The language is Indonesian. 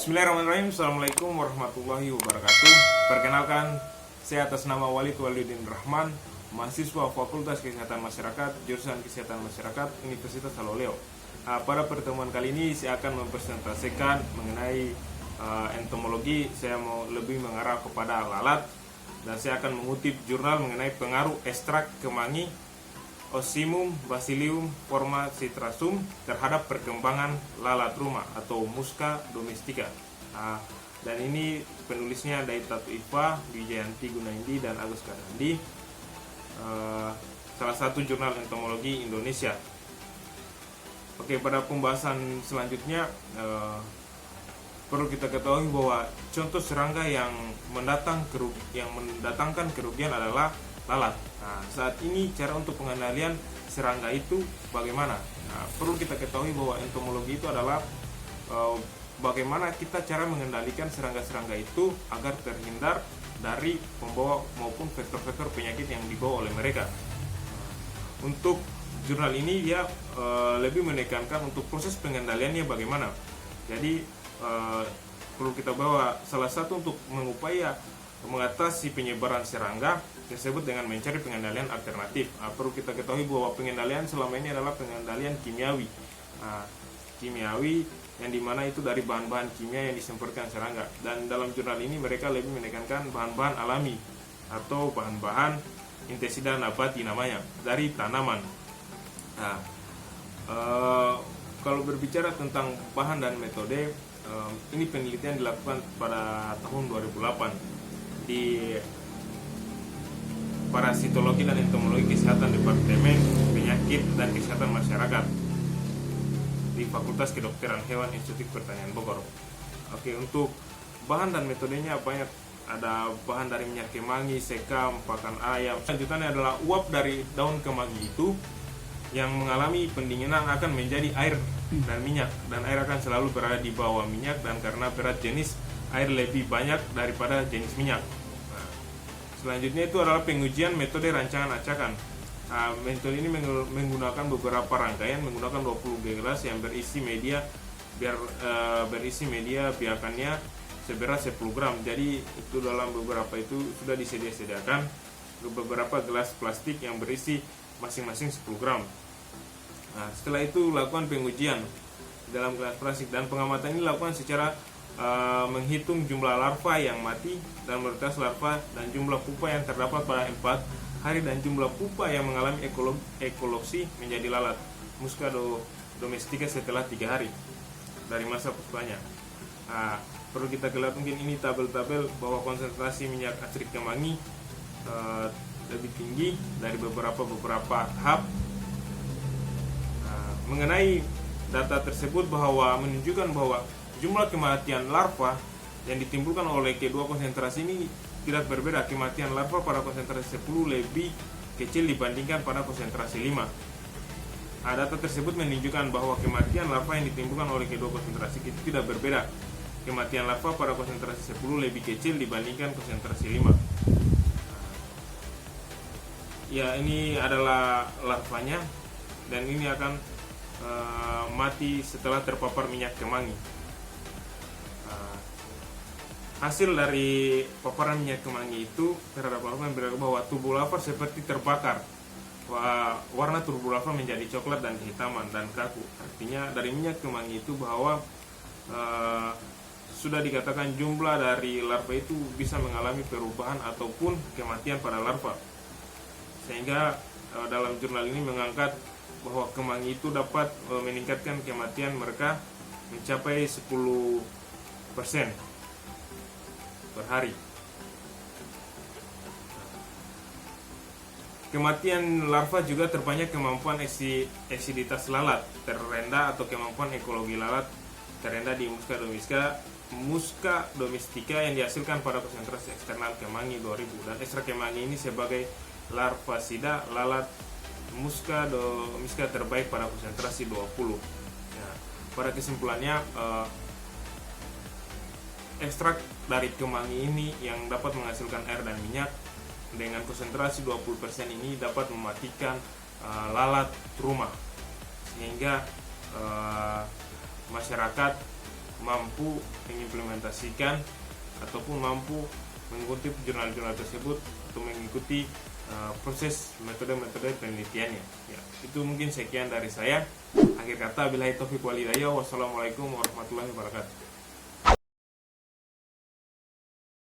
Bismillahirrahmanirrahim. Assalamualaikum warahmatullahi wabarakatuh. Perkenalkan, saya atas nama Walid Walidin Rahman, mahasiswa Fakultas Kesehatan Masyarakat, jurusan Kesehatan Masyarakat, Universitas Haloleo. Pada pertemuan kali ini saya akan mempresentasikan mengenai entomologi. Saya mau lebih mengarah kepada lalat, dan saya akan mengutip jurnal mengenai pengaruh ekstrak kemangi Ocimum bacillium forma citrasum terhadap perkembangan lalat rumah atau Musca domestica. Dan ini penulisnya Daitatu Iva, Wijayanti Gunaindi, dan Agus Kadandi, salah satu jurnal entomologi Indonesia. Oke, pada pembahasan selanjutnya perlu kita ketahui bahwa contoh serangga yang mendatangkan kerugian adalah lalat. Saat ini cara untuk pengendalian serangga itu bagaimana? Perlu kita ketahui bahwa entomologi itu adalah bagaimana kita cara mengendalikan serangga-serangga itu agar terhindar dari pembawa maupun vektor-vektor penyakit yang dibawa oleh mereka. Untuk jurnal ini dia lebih menekankan untuk proses pengendaliannya bagaimana. Jadi perlu kita bawa salah satu untuk mengupaya mengatasi penyebaran serangga tersebut dengan mencari pengendalian alternatif. Perlu kita ketahui bahwa pengendalian selama ini adalah pengendalian kimiawi. Kimiawi yang dimana itu dari bahan-bahan kimia yang disemprotkan serangga. Dan dalam jurnal ini mereka lebih menekankan bahan-bahan alami atau bahan-bahan intesida nabati namanya, dari tanaman. Kalau berbicara tentang bahan dan metode, ini penelitian dilakukan pada tahun 2008 di Parasitologi dan Entomologi Kesehatan Departemen Penyakit dan Kesehatan Masyarakat di Fakultas Kedokteran Hewan Institut Pertanian Bogor. Oke, untuk bahan dan metodenya banyak. Ada bahan dari minyak kemangi, sekam, pakan ayam. Selanjutnya adalah uap dari daun kemangi itu yang mengalami pendinginan akan menjadi air dan minyak, dan air akan selalu berada di bawah minyak, dan karena berat jenis air lebih banyak daripada jenis minyak. Selanjutnya itu adalah pengujian metode rancangan acakan. Metode ini menggunakan beberapa rangkaian, menggunakan 20 gelas yang berisi media biakannya seberat 10 gram. Jadi itu dalam beberapa itu sudah disediakan beberapa gelas plastik yang berisi masing-masing 10 gram. Setelah itu lakukan pengujian dalam gelas plastik, dan pengamatan ini dilakukan secara menghitung jumlah larva yang mati dan mortalitas larva dan jumlah pupa yang terdapat pada 4 hari dan jumlah pupa yang mengalami ekolopsi menjadi lalat Musca domestica setelah 3 hari dari masa pupanya. Perlu kita lihat mungkin ini tabel-tabel bahwa konsentrasi minyak acrik kemangi lebih tinggi dari beberapa tahap. Mengenai data tersebut bahwa menunjukkan bahwa jumlah kematian larva yang ditimbulkan oleh kedua konsentrasi ini tidak berbeda. Kematian larva pada konsentrasi 10 lebih kecil dibandingkan pada konsentrasi 5. Data tersebut menunjukkan bahwa kematian larva yang ditimbulkan oleh kedua konsentrasi itu tidak berbeda. Kematian larva pada konsentrasi 10 lebih kecil dibandingkan konsentrasi 5. Ya, ini adalah larvanya, dan ini akan mati setelah terpapar minyak kemangi. Hasil dari paparan minyak kemangi itu terhadap larva berarti bahwa tubuh larva seperti terbakar. Warna tubuh larva menjadi coklat dan kehitaman dan kaku. Artinya dari minyak kemangi itu bahwa sudah dikatakan jumlah dari larva itu bisa mengalami perubahan ataupun kematian pada larva. Sehingga dalam jurnal ini mengangkat bahwa kemangi itu dapat meningkatkan kematian mereka mencapai 10% per hari. Kematian larva juga terbanyak kemampuan eksiditas lalat terendah atau kemampuan ekologi lalat terendah di Musca domestica yang dihasilkan pada konsentrasi eksternal kemangi 2000, dan ekstrak kemangi ini sebagai larvasida lalat Musca domestica terbaik pada konsentrasi 20. Pada kesimpulannya, ekstrak dari kemangi ini yang dapat menghasilkan air dan minyak dengan konsentrasi 20% ini dapat mematikan lalat rumah, sehingga masyarakat mampu mengimplementasikan ataupun mampu mengikuti jurnal-jurnal tersebut atau mengikuti proses metode-metode penelitiannya. Ya, itu mungkin sekian dari saya. Akhir kata, billahi taufiq wal hidayah. Wassalamualaikum warahmatullahi wabarakatuh.